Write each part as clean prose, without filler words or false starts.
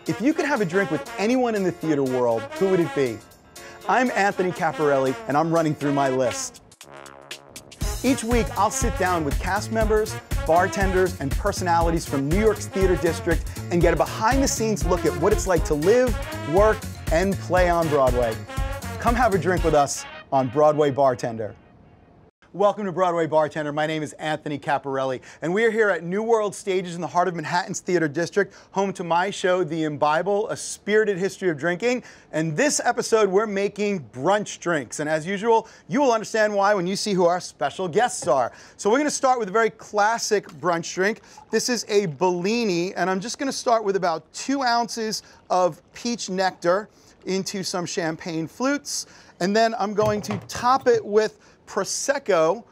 If you could have a drink with anyone in the theater world, who would it be? I'm Anthony Caporale, and I'm running through my list. Each week, I'll sit down with cast members, bartenders, and personalities from New York's theater district and get a behind-the-scenes look at what it's like to live, work, and play on Broadway. Come have a drink with us on Broadway Bartender. Welcome to Broadway Bartender. My name is Anthony Caporale, and we are here at New World Stages in the heart of Manhattan's Theater District, home to my show, The IMBIBLE, A Spirited History of Drinking. And this episode, we're making brunch drinks. And as usual, you will understand why when you see who our special guests are. So we're going to start with a very classic brunch drink. This is a Bellini, and I'm just going to start with about 2 ounces of peach nectar into some champagne flutes. And then I'm going to top it with Prosecco,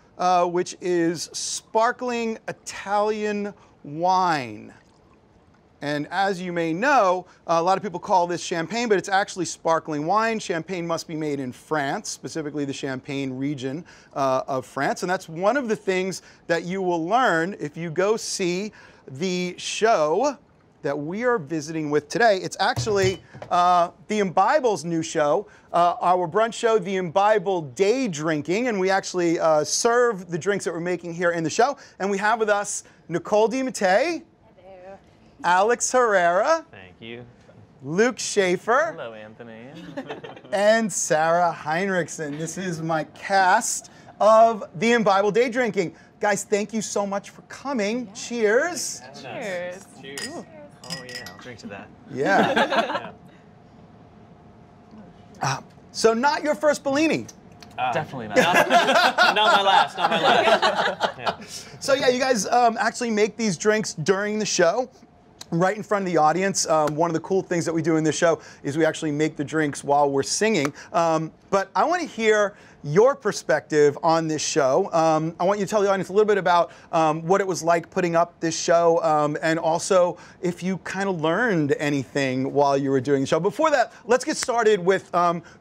which is sparkling Italian wine. And as you may know, a lot of people call this champagne, but it's actually sparkling wine. Champagne must be made in France, specifically the Champagne region of France. And that's one of the things that you will learn if you go see the show that we are visiting with today. It's actually the IMBIBLE's new show, our brunch show, the IMBIBLE Day Drinking, and we actually serve the drinks that we're making here in the show. And we have with us Nicole DiMattei, hello, Alex Herrera, thank you, Luke Schaefer, hello, Anthony, and Sarah Heinrichsen. This is my cast of the IMBIBLE Day Drinking. Guys, thank you so much for coming. Yeah. Cheers. Cheers. Cheers. Ooh. Oh yeah, I'll drink to that. Yeah. So not your first Bellini. Definitely not. Not my last, not my last. Yeah. So yeah, you guys actually make these drinks during the show, right in front of the audience. One of the cool things that we do in this show is we actually make the drinks while we're singing. But I want to hear your perspective on this show. I want you to tell the audience a little bit about what it was like putting up this show, and also if you kind of learned anything while you were doing the show. Before that, let's get started with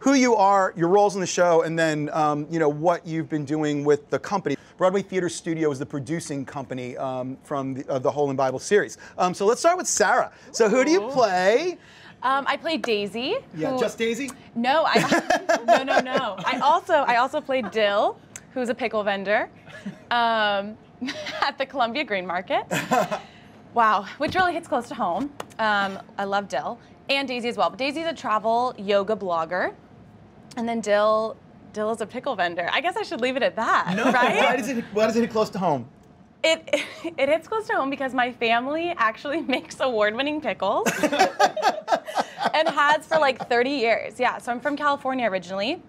who you are, your roles in the show, and then you know, what you've been doing with the company. Broadway Theater Studio is the producing company from the whole IMBIBLE series. So let's start with Sarah. So who do you play? I played Daisy. Yeah, just Daisy? No, no. I also played Dill, who's a pickle vendor, at the Columbia Green Market. Wow, which really hits close to home. I love Dill and Daisy as well. But Daisy's a travel yoga blogger, and then Dill is a pickle vendor. I guess I should leave it at that. No, right? Why does it hit close to home? It hits close to home because my family actually makes award-winning pickles and has for like 30 years. Yeah, so I'm from California originally,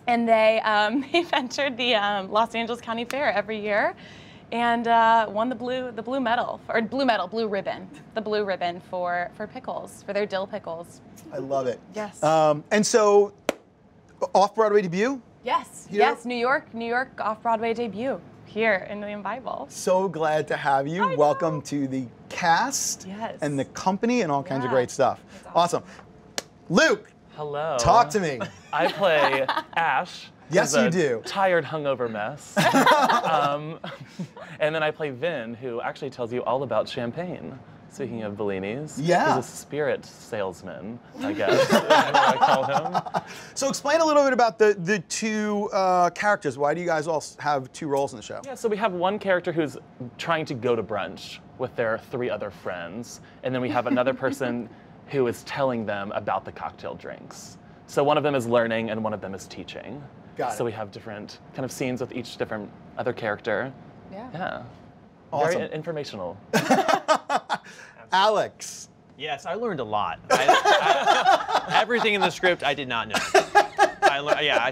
and they've entered the Los Angeles County Fair every year and won the blue ribbon for pickles, for their dill pickles. I love it. Yes. And so, off-Broadway debut? Yes, Here? yes, New York off-Broadway debut. Here in the IMBIBLE. So glad to have you. Welcome to the cast and the company and all kinds of great stuff. Awesome. Luke. Hello. Talk to me. I play Ash. Yes, you do. Tired, hungover mess. And then I play Vin, who actually tells you all about champagne. Speaking of Bellinis, he's a spirit salesman, I guess, is what I call him. So explain a little bit about the two characters. Why do you guys all have 2 roles in the show? Yeah, so we have one character who's trying to go to brunch with their 3 other friends, and then we have another person who is telling them about the cocktail drinks. So one of them is learning, and one of them is teaching. Got it. So we have different kind of scenes with each different other character. Yeah. Awesome. Very informational. Alex. Yes, I learned a lot. Everything in the script I did not know.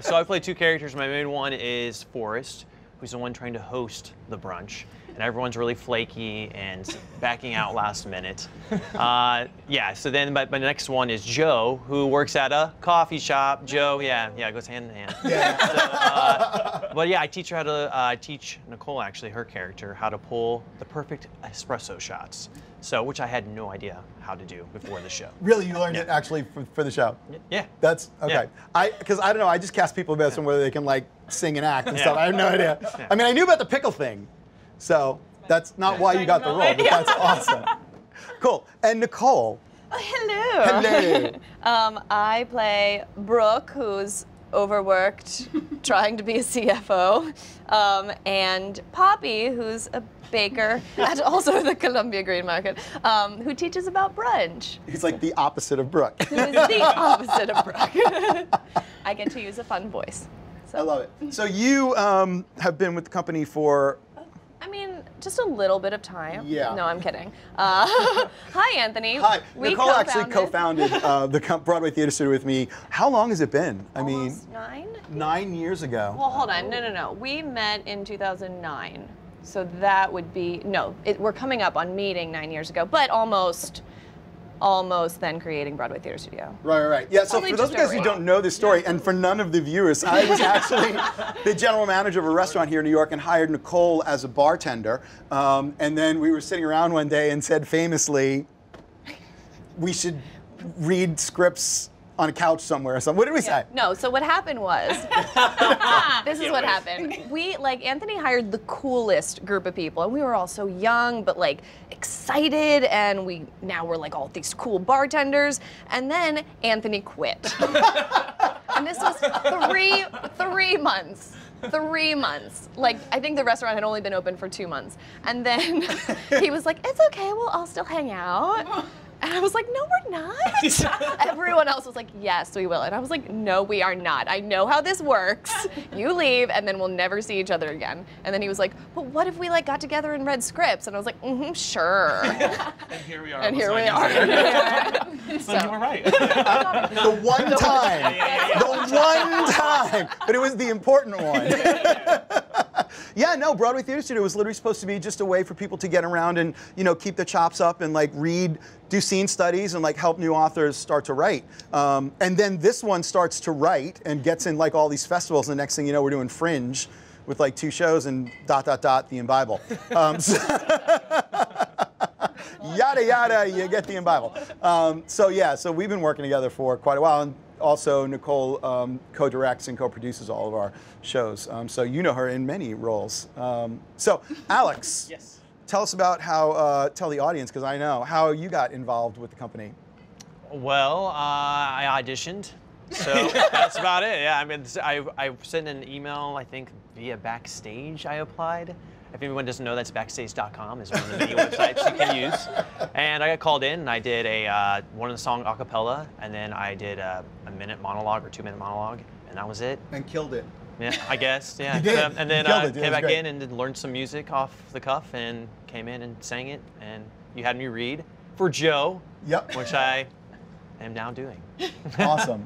So I played 2 characters. My main one is Forrest, who's the one trying to host the brunch. And everyone's really flaky and backing out last minute. So then my next one is Joe, who works at a coffee shop. Joe, it goes hand in hand. Yeah. But yeah, I teach her how to, teach Nicole, actually, her character, how to pull the perfect espresso shots. So, which I had no idea how to do before the show. Really, you learned it actually for the show? Yeah. That's, okay. Yeah. Because I don't know, I just cast people based on whether they can like sing and act and stuff. I have no idea. Yeah. I mean, I knew about the pickle thing. So that's not why you got the role, but that's awesome. Cool. And Nicole, Hello. Hello. I play Brooke, who's overworked trying to be a CFO, and Poppy, who's a baker at also the Columbia Green Market, who teaches about brunch. He's like the opposite of Brooke. Who is the opposite of Brooke. I get to use a fun voice. So. I love it. So you have been with the company for... I mean, just a little bit of time. Yeah. No, I'm kidding. Hi, Anthony. Hi. We Nicole actually co-founded the Broadway Theater Studio with me. How long has it been? I mean, 9 years ago. Well, hold on. No. We met in 2009. So that would be, no, we're coming up on meeting 9 years ago, but almost then creating Broadway Theater Studio. Right. Yeah, so Probably for those of you guys who don't know this story, and for none of the viewers, I was actually the general manager of a restaurant here in New York and hired Nicole as a bartender. And then we were sitting around one day and said famously, we should read scripts on a couch somewhere or something. What did we say? No, so what happened was, this is what happened. Anthony hired the coolest group of people, and we were all so young, but excited, and now we're all these cool bartenders, and then Anthony quit. And this was three months. 3 months. I think the restaurant had only been open for 2 months. And then he was like, it's okay, we'll all still hang out. And I was like, no, we're not. Everyone else was like, yes, we will. And I was like, no, we are not. I know how this works. You leave, and then we'll never see each other again. And then he was like, but what if we got together and read scripts? And I was like, sure. And here we are. And here we are. So you were right. The one time. The one time. But it was the important one. Yeah, no, Broadway Theater Studio was literally supposed to be just a way for people to get around and, keep their chops up and read, do scene studies and help new authors start to write. And then this one starts to write and gets in all these festivals, and the next thing you know, we're doing Fringe with 2 shows and ... the IMBIBLE. Yada yada, you get the IMBIBLE. So we've been working together for quite a while, and also Nicole co-directs and co-produces all of our shows. So you know her in many roles. So Alex, Yes. Tell us about how, tell the audience, because I know, how you got involved with the company. Well, I auditioned, so that's about it. Yeah, I mean, I sent an email, I think, via Backstage I applied. If anyone doesn't know, that's backstage.com is one of the many websites you can use. And I got called in, and I did one of the song a cappella, and then I did a minute monologue or 2-minute monologue, and that was it. And killed it. Yeah, I guess, yeah. You did. And then You killed it. came back great. in and learned some music off the cuff and came in and sang it. And you had me read for Joe, Yep. which I am now doing. Awesome.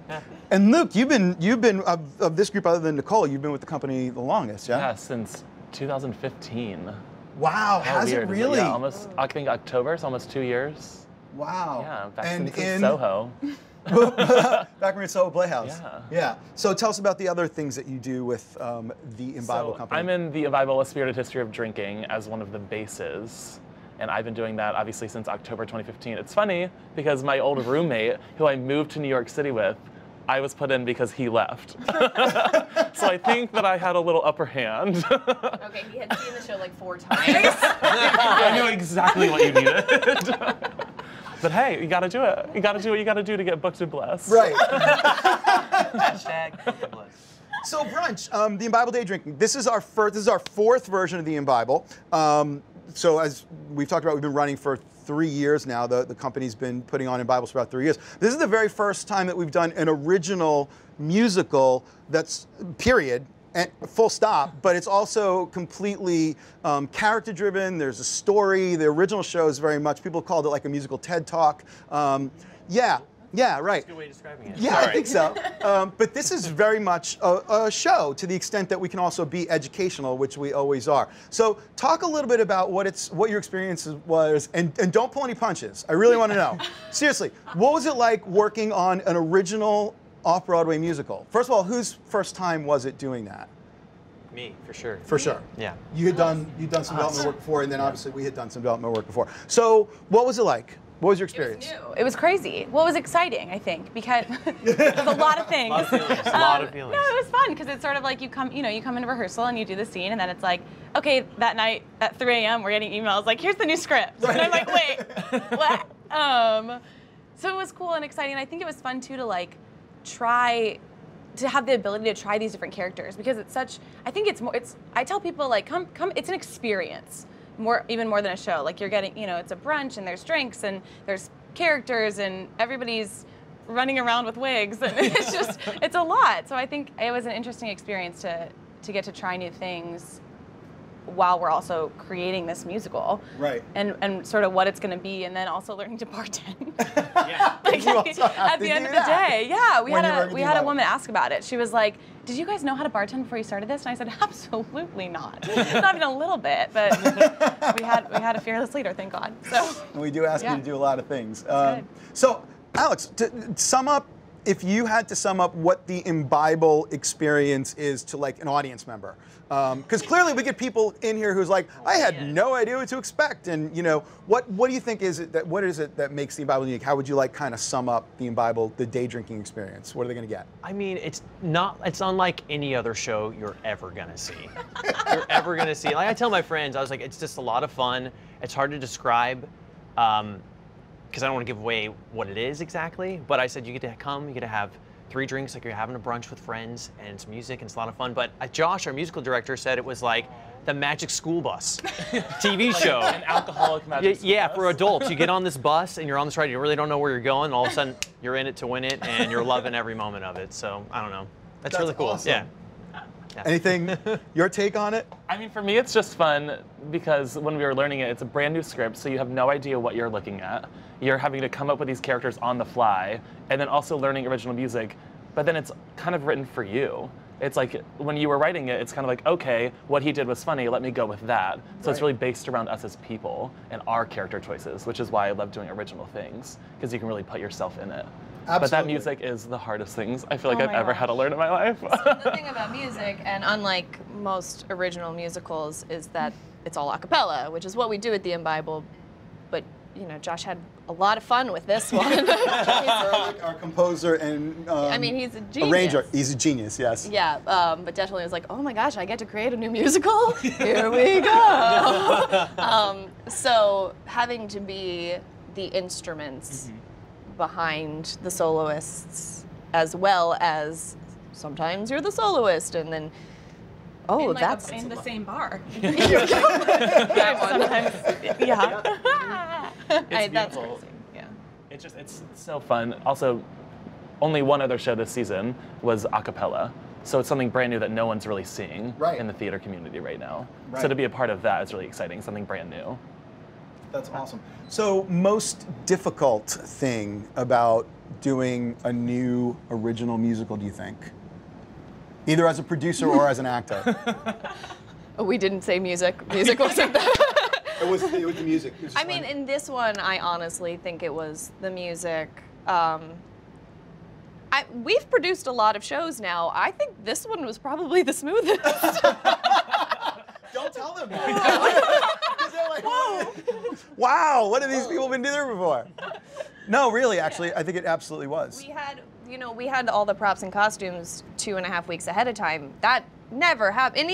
And Luke, you've been of this group other than Nicole, you've been with the company the longest, yeah? Yeah, since 2015. Wow, How has it weird is really? Yeah, almost, I think October, so almost 2 years. Wow. Yeah, back and in Soho. Back when we at Soho Playhouse. Yeah. So tell us about the other things that you do with the IMBIBLE company. I'm in the IMBIBLE, A Spirited History of Drinking, as one of the bases. And I've been doing that, obviously, since October 2015. It's funny, because my old roommate, who I moved to New York City with, I was put in because he left. So I think that I had a little upper hand. Okay, he had seen the show 4 times. I knew exactly what you needed. But hey, you gotta do it. You gotta do what you gotta do to get booked and blessed. Right. Hashtag bless. So brunch, the IMBIBLE Day Drinking. This is our 4th version of the IMBIBLE. So as we've talked about, we've been running for 3 years now. The company's been putting on IMBIBLEs for about 3 years. This is the very first time that we've done an original musical that's period. And full stop, but it's also completely character driven. There's a story. The original show is very much, people called it like a musical TED Talk. Yeah, right. That's a good way of describing it. Yeah, I think so. But this is very much a show to the extent that we can also be educational, which we always are. So talk a little bit about what your experience was, and don't pull any punches. I really want to know. Seriously, what was it like working on an original off-Broadway musical? First of all, whose first time was it doing that? Me, for sure. For sure. Yeah. You'd done some development work before, and then obviously we had done some development work before. So what was it like? What was your experience? It was crazy. Well, it was exciting, I think, because there's a lot of things. A lot of feelings. No, it was fun because it's sort of like you come into rehearsal and you do the scene, and then it's like, okay, that night at 3 a.m. we're getting emails like, here's the new script, and I'm like, wait, what? So it was cool and exciting. I think it was fun too to like try to have the ability to try these different characters, because it's such, I think it's more, I tell people like, come, it's an experience, even more than a show. Like you're getting, it's a brunch and there's drinks and there's characters and everybody's running around with wigs and it's a lot. So I think it was an interesting experience to get to try new things while we're also creating this musical. Right. And sort of what it's going to be, and then also learning to bartend. Yeah. Like at the end of the day. Yeah, we had a woman ask about it. She was like, "Did you guys know how to bartend before you started this?" And I said, "Absolutely not. Not even a little bit." But we had a fearless leader, thank God. So and we do ask you to do a lot of things. Good. So, Alex, to sum up, if you had to sum up what the IMBIBLE experience is to like an audience member, because clearly we get people in here who's like, I had no idea what to expect, and what do you think what is it that makes the IMBIBLE unique? How would you like kind of sum up the IMBIBLE, the day drinking experience? What are they going to get? I mean, it's unlike any other show you're ever gonna see. You're ever gonna see. Like I tell my friends, I was like, it's just a lot of fun. It's hard to describe. Because I don't want to give away what it is exactly, but I said you get to come, you get to have 3 drinks like you're having a brunch with friends, and it's music, and it's a lot of fun. But Josh, our musical director, said it was like the Magic School Bus TV show. An alcoholic magic school bus. For adults. You get on this bus, and you're on this ride, you really don't know where you're going, and all of a sudden, you're in it to win it, and you're loving every moment of it. So, I don't know. That's really cool. Awesome. Yeah. Anything, your take on it? I mean, for me, it's just fun because when we were learning it, it's a brand new script, so you have no idea what you're looking at. You're having to come up with these characters on the fly, and then also learning original music, but then it's kind of written for you. It's like, when you were writing it, it's kind of like, okay, what he did was funny, let me go with that. So it's really based around us as people and our character choices, which is why I love doing original things, because you can really put yourself in it. Absolutely. But that music is the hardest things I feel like I've ever gosh. had to learn in my life. So the thing about music, and unlike most original musicals, is that it's all a cappella, which is what we do at the IMBIBLE. But Josh had a lot of fun with this one. Our composer and I mean, he's a genius. arranger. He's a genius, yes. Yeah, but definitely was like, oh my gosh, I get to create a new musical? Here we go. So having to be the instruments behind the soloists, as well as sometimes you're the soloist, and then that's in the same bar. that one. Sometimes, yeah. It's That's beautiful. crazy. Yeah. It's so fun. Also, only one other show this season was a cappella. So it's something brand new that no one's really seeing in the theater community right now. Right. So to be a part of that is really exciting, something brand new. That's awesome. So, most difficult thing about doing a new original musical, do you think? Either as a producer or as an actor? We didn't say music. Music wasn't that. It was the music. It was just I mean, fun. in this one, I honestly think it was the music. We've produced a lot of shows now. I think this one was probably the smoothest. Don't tell them that. 'Cause they're like, whoa. Wow, what have these people been doing before? No, really, actually, I think it absolutely was. We had all the props and costumes 2.5 weeks ahead of time. That never happened.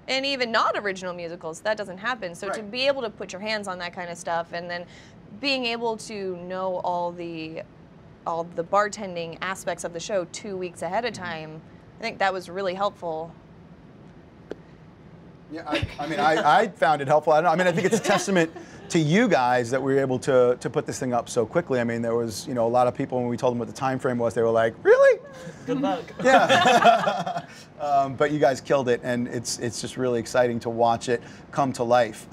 And even not original musicals, that doesn't happen. So to be able to put your hands on that kind of stuff, and then being able to know all the bartending aspects of the show 2 weeks ahead of time, I think that was really helpful. Yeah, I found it helpful. I think it's a testament to you guys that we were able to put this thing up so quickly. I mean, there was a lot of people when we told them what the time frame was, they were like, really? Good luck. Yeah. But you guys killed it, and it's just really exciting to watch it come to life.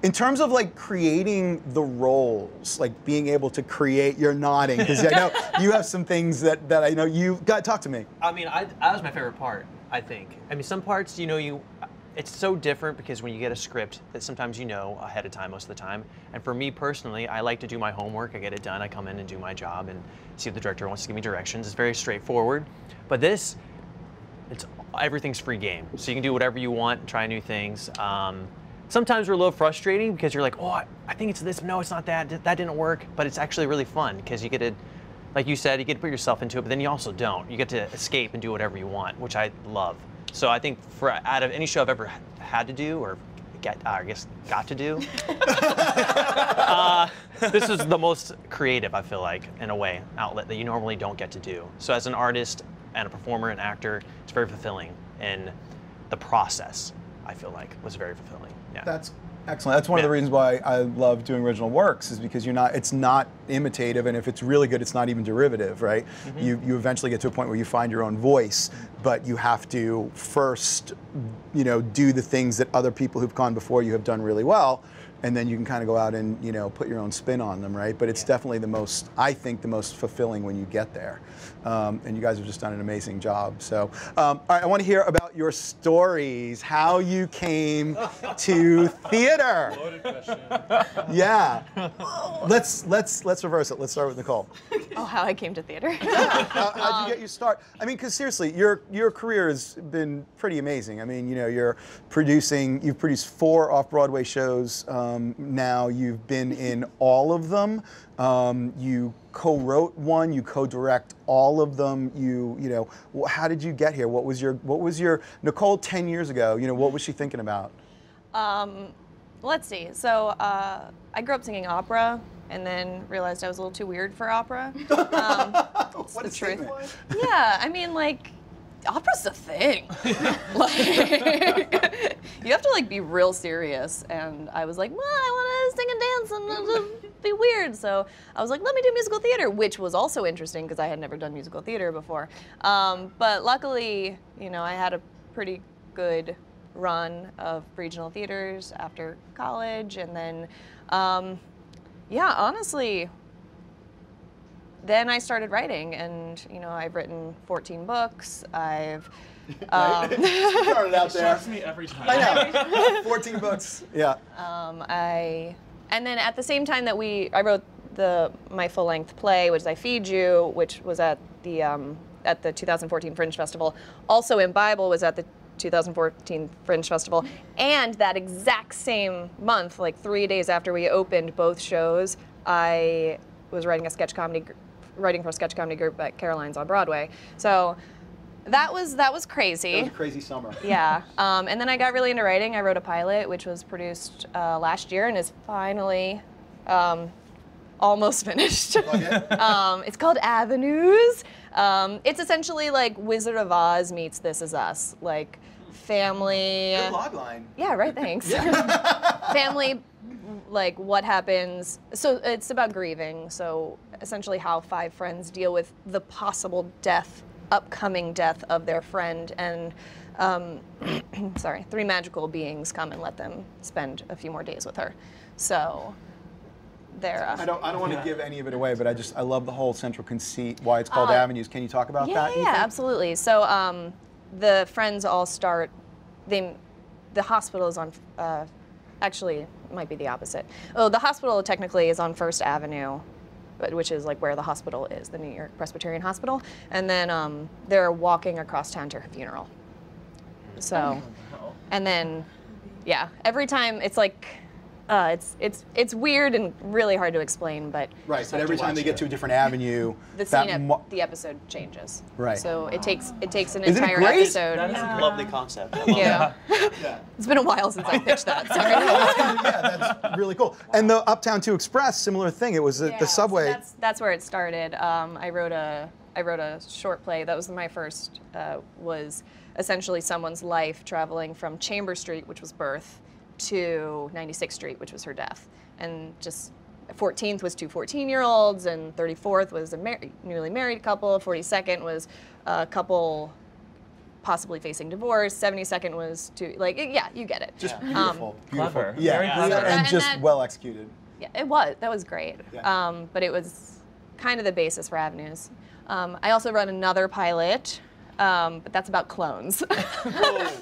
In terms of like creating the roles, like being able to create, you're nodding because I know you have some things that I know you got. Talk to me. I mean, that was my favorite part, I think. I mean, some parts, it's so different because when you get a script that sometimes ahead of time most of the time. And for me personally, I like to do my homework. I get it done. I come in and do my job and see if the director wants to give me directions. It's very straightforward. But this, everything's free game. So you can do whatever you want, try new things. Sometimes we're a little frustrating because you're like, oh, I think it's this. No, it's not that. That didn't work. But it's actually really fun because you get to, like you said, you get to put yourself into it, but then you also don't. You get to escape and do whatever you want, which I love. So I think out of any show I've ever had to do or got to do. This is the most creative, I feel like, in a way, outlet that you normally don't get to do. So as an artist and a performer and actor, it's very fulfilling, and the process, I feel like, was very fulfilling. Yeah. That's excellent. That's one of the reasons why I love doing original works, is because it's not imitative, and if it's really good, it's not even derivative, right? You eventually get to a point where you find your own voice, but you have to first, do the things that other people who've gone before you have done really well, and then you can kind of go out and put your own spin on them, right? But it's definitely I think the most fulfilling when you get there. And you guys have just done an amazing job. So, all right, I want to hear about your stories, how you came to theater. Loaded question. Yeah. Let's reverse it. Let's start with Nicole. Oh, how I came to theater. How'd you get your start? I mean, because seriously, your career has been pretty amazing. I mean, you've produced 4 off-Broadway shows now. You've been in all of them. You co-wrote one, you co-direct all of them. How did you get here? What was your Nicole 10 years ago? What was she thinking about? Let's see. So I grew up singing opera, and then realized I was a little too weird for opera. What the a truth. statement. Yeah, I mean, opera's a thing. You have to be real serious, and I was like, well, I want to sing and dance and be weird. So I was like, let me do musical theater, which was also interesting because I had never done musical theater before. But luckily, I had a pretty good run of regional theaters after college, and then, yeah, honestly, then I started writing, and I've written 14 books. I've started out there. Shocks me every time. I know. 14 books. Yeah. And then at the same time that I wrote my full-length play, which is I Feed You, which was at the 2014 Fringe Festival. Also, IMBIBLE was at the 2014 Fringe Festival, and that exact same month, 3 days after we opened both shows, I was writing for a sketch comedy group at Caroline's on Broadway. So that was crazy. It was a crazy summer. Yeah, and then I got really into writing. I wrote a pilot, which was produced last year and is finally almost finished. It's called Avenues. It's essentially like Wizard of Oz meets This Is Us, family. Good log line. Yeah, right. Thanks. Family. What happens, so it's about grieving, so essentially how 5 friends deal with the possible upcoming death of their friend, and 3 magical beings come and let them spend a few more days with her. So they're I don't want to give any of it away, but I love the whole central conceit, why it's called Avenues. Can you talk about that? Yeah, absolutely. So the friends all start, the hospital is on, actually, it might be the opposite. Oh, the hospital technically is on First Avenue, which is where the hospital is, the New York Presbyterian Hospital. And then they're walking across town to her funeral. So, and then, yeah, every time it's it's weird and really hard to explain, but right. But every time they get to a different avenue, the episode changes. Right. So it takes an Isn't it entire great? episode. That is a lovely concept. I love Yeah. that. It's been a while since I pitched that. Sorry. Yeah, that's really cool. And the Uptown 2 Express, similar thing. It was the subway. So that's where it started. I wrote a short play. That was my first. Was essentially someone's life traveling from Chamber Street, which was birth, to 96th Street, which was her death. And just 14th was 2 14-year-olds, and 34th was a newly married couple, 42nd was a couple possibly facing divorce, 72nd was yeah, you get it. Just beautiful. Beautiful. Clever. Yeah, Very clever. and just well executed. Yeah, it was. That was great. Yeah. But it was kind of the basis for Avenues. I also run another pilot, but that's about clones.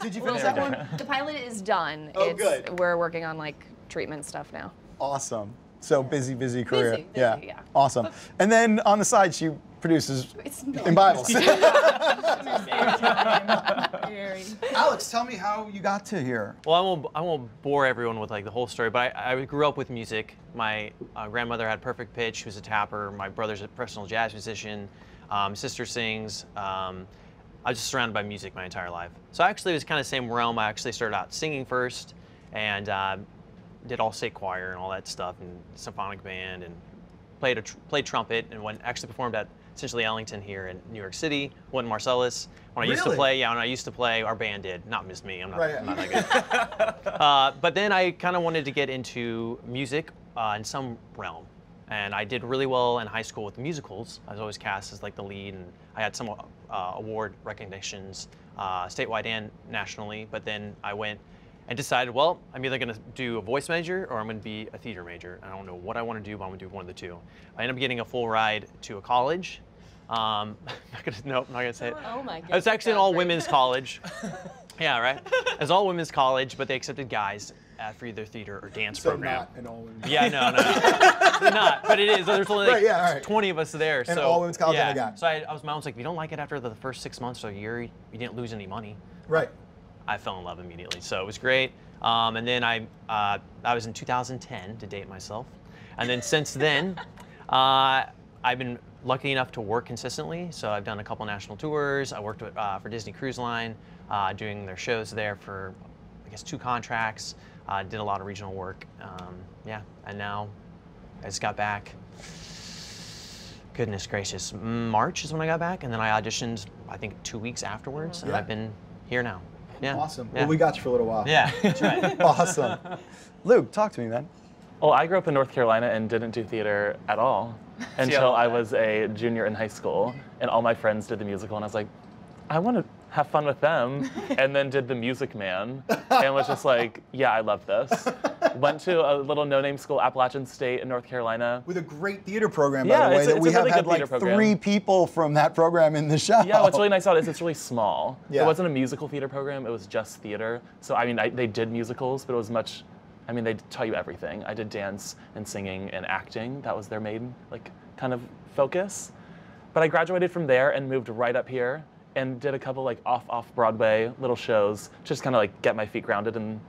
Did you finish that one? The pilot is done. Oh, good. We're working on treatment stuff now. Awesome. So busy career. Busy, yeah. Awesome. And then on the side, she produces IMBIBLE. Alex, tell me how you got to here. Well, I won't bore everyone with the whole story, but I grew up with music. My grandmother had perfect pitch. She was a tapper. My brother's a professional jazz musician. Sister sings. I was just surrounded by music my entire life. So actually, it was kind of the same realm. I actually started out singing first, and did all state choir and all that stuff, and symphonic band, and played trumpet, and actually performed at essentially Ellington here in New York City, went in Marcellus. When I used to play, when I used to play, our band did, not just me, I'm not that good. But then I kind of wanted to get into music in some realm. And I did really well in high school with musicals. I was always cast as like the lead, and I had some award recognitions, statewide and nationally. But then I went and decided, well, I'm either going to do a voice major or I'm going to be a theater major. I don't know what I want to do, but I'm going to do one of the two. I ended up getting a full ride to a college. I'm not gonna say it. Oh my God. It's actually an all-women's college. Yeah, right. It's all women's college, but they accepted guys for either theater or dance program. Not an all-women's. Yeah, no. They're not, but it is. There's only like 20 of us there. And so all-women's college yeah. and a guy. So my mom was like, if you don't like it after the first 6 months or a year, you didn't lose any money. Right. I fell in love immediately, so it was great. And then I was in 2010 to date myself, and then since then, I've been lucky enough to work consistently. So I've done a couple national tours. I worked for Disney Cruise Line, doing their shows there for, I guess, 2 contracts. Did a lot of regional work. Yeah, and now I just got back. Goodness gracious, March is when I got back, and then I auditioned, I think 2 weeks afterwards, and I've been here now. Yeah. Awesome. Yeah. Well, we got you for a little while. Yeah, that's right. Awesome. Luke, talk to me, man. Well, I grew up in North Carolina and didn't do theater at all until I was a junior in high school, and all my friends did the musical, and I was like, I want to have fun with them, and then did The Music Man, and was just like, yeah, I love this. Went to a little no-name school, Appalachian State in North Carolina. With a great theater program, Yeah, by the way, it's that a we have really had good like theater program. 3 people from that program in the show. Yeah, what's really nice about it is it's really small. Yeah. It wasn't a musical theater program, it was just theater. So, I mean, they did musicals, but it was much, I mean, they tell you everything. I did dance and singing and acting. That was their main, like, kind of focus. But I graduated from there and moved right up here and did a couple, like, off Broadway little shows, just kind of, like, get my feet grounded in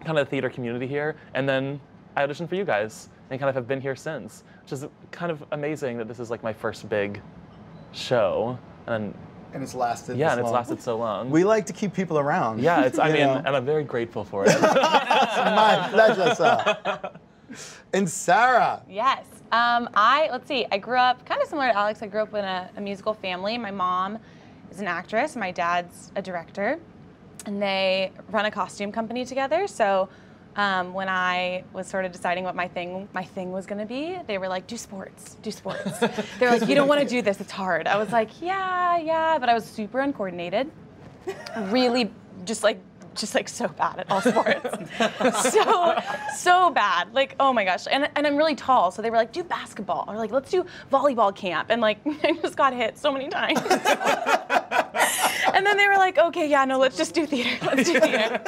kind of the theater community here. And then I auditioned for you guys and kind of have been here since, which is kind of amazing that this is, like, my first big show. And it's lasted yeah, this and it's long. lasted so long. We like to keep people around. Yeah, it's, I you mean, know. and I'm very grateful for it. My pleasure, sir. And Sarah. Yes. Let's see, I grew up kind of similar to Alex. I grew up in a musical family. My mom is an actress. My dad's a director. And they run a costume company together. So when I was sort of deciding what my thing was going to be, they were like, do sports. They're like, you don't want to do this, it's hard. I was like, yeah, but I was super uncoordinated. Really just like so bad at all sports. so bad. Like, oh my gosh. And I'm really tall, so they were like, do basketball. Or like, let's do volleyball camp. And like, I just got hit so many times. And then they were like, okay, yeah, no, let's just do theater. Let's do theater.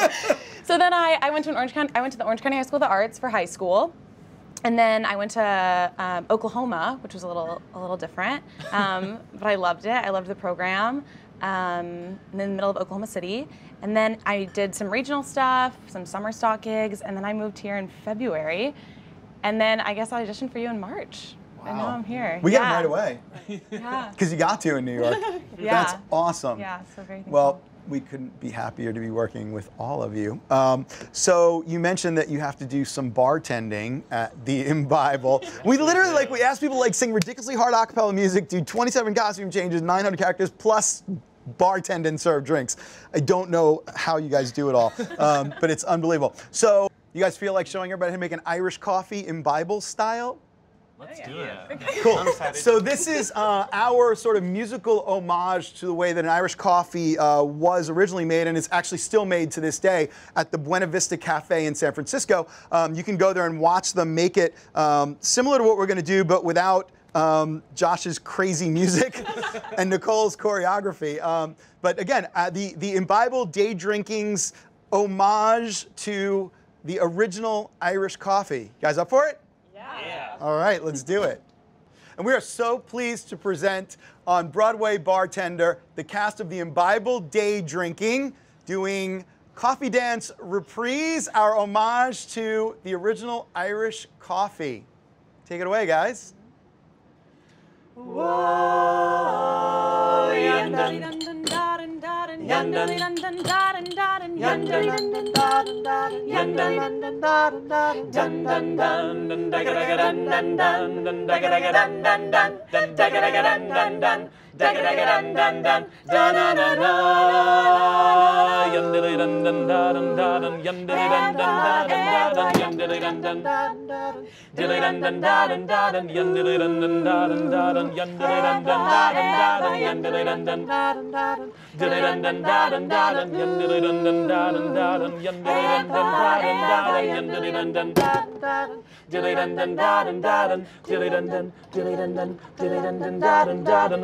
So then I went to the Orange County High School of the Arts for high school. And then I went to Oklahoma, which was a little different. But I loved it. I loved the program. In the middle of Oklahoma City. And then I did some regional stuff, some summer stock gigs, and then I moved here in February. And then I guess I auditioned for you in March. Wow. And now I'm here. We got him right away. Yeah. Because you got to in New York. Yeah. That's awesome. Yeah, so very thankful. Well, we couldn't be happier to be working with all of you. So you mentioned that you have to do some bartending at the IMBIBLE. We literally, we asked people to sing ridiculously hard a cappella music, do 27 costume changes, 900 characters, plus bartend and serve drinks. I don't know how you guys do it all, but it's unbelievable. So you guys feel like showing everybody how to make an Irish coffee IMBIBLE style? Let's do it. Cool. So this is our sort of musical homage to the way that an Irish coffee was originally made, and it's actually still made to this day at the Buena Vista Cafe in San Francisco. You can go there and watch them make it similar to what we're going to do, but without Josh's crazy music and Nicole's choreography. But again, the IMBIBLE Day Drinking's homage to the original Irish coffee. You guys up for it? Yeah. All right, let's do it. And we are so pleased to present on Broadway Bartender the cast of the IMBIBLE Day Drinking doing Coffee Dance Reprise, our homage to the original Irish coffee. Take it away, guys. Whoa,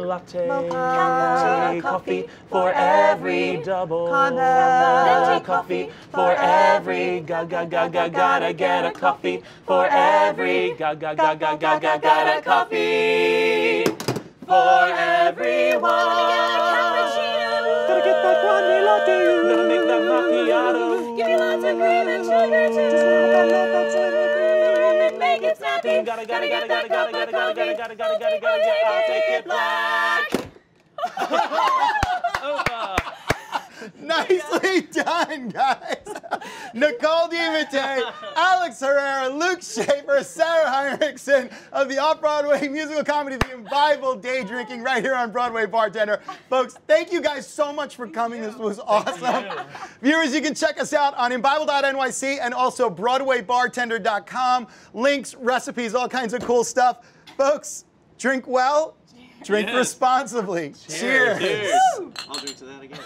Latte, coffee for every double. Coffee for every gotta get a coffee for every gotta coffee for everyone. Gotta get that grande latte. Gotta make that macchiato. Give me lots of cream and sugar too. Just want that love that's little cream. Make it snappy. Gotta get that cup of coffee. I'll take it black. Nicely done, guys. Nicole DiMattei, Alex Herrera, Luke Schaefer, Sarah Heinrichsen of the off-Broadway musical comedy The IMBIBLE Day Drinking right here on Broadway Bartender. Folks, thank you guys so much for coming. This was awesome. Viewers, you can check us out on imbible.nyc and also broadwaybartender.com. Links, recipes, all kinds of cool stuff. Folks, drink well. Drink responsibly. Cheers. Cheers. I'll drink to that again.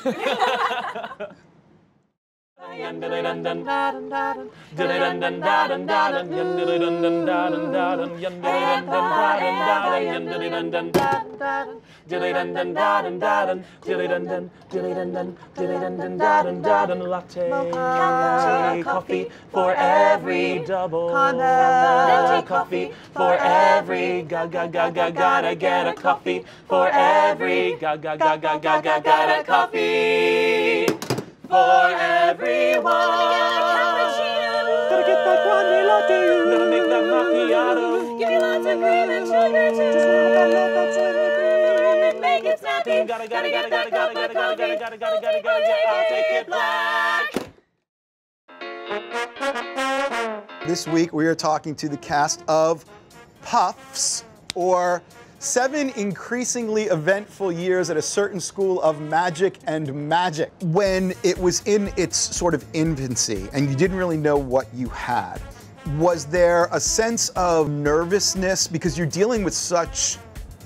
Latte, coffee for every double. Coffee for every gotta get a coffee for every gotta coffee for everyone. Gotta get that grande latte. Gotta make that macchiato. Give me lots of cream and sugar too. Just want that love that's little cream. Make it snappy. Gotta get that cup of coffee. I'll take it black. This week we are talking to the cast of Puffs, or 7 increasingly eventful years at a certain school of magic and magic. When it was in its sort of infancy and you didn't really know what you had, was there a sense of nervousness because you're dealing with such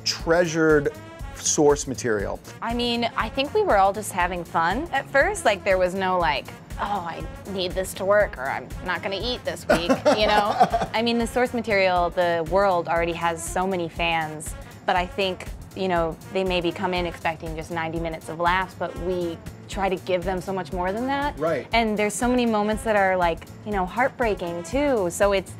treasured source material? I mean, I think we were all just having fun at first. Like, there was no like, oh, I need this to work, or I'm not gonna eat this week, you know? I mean, the source material, the world already has so many fans, but I think, you know, they maybe come in expecting just 90 minutes of laughs, but we try to give them so much more than that. Right. And there's so many moments that are like, you know, heartbreaking too. So it's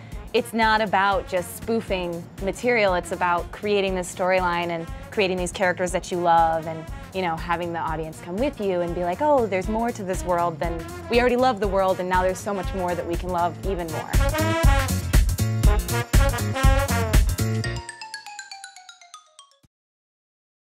not about just spoofing material, it's about creating this storyline and creating these characters that you love, and, you know, having the audience come with you and be like, oh, there's more to this world than, we already love the world and now there's so much more that we can love even more.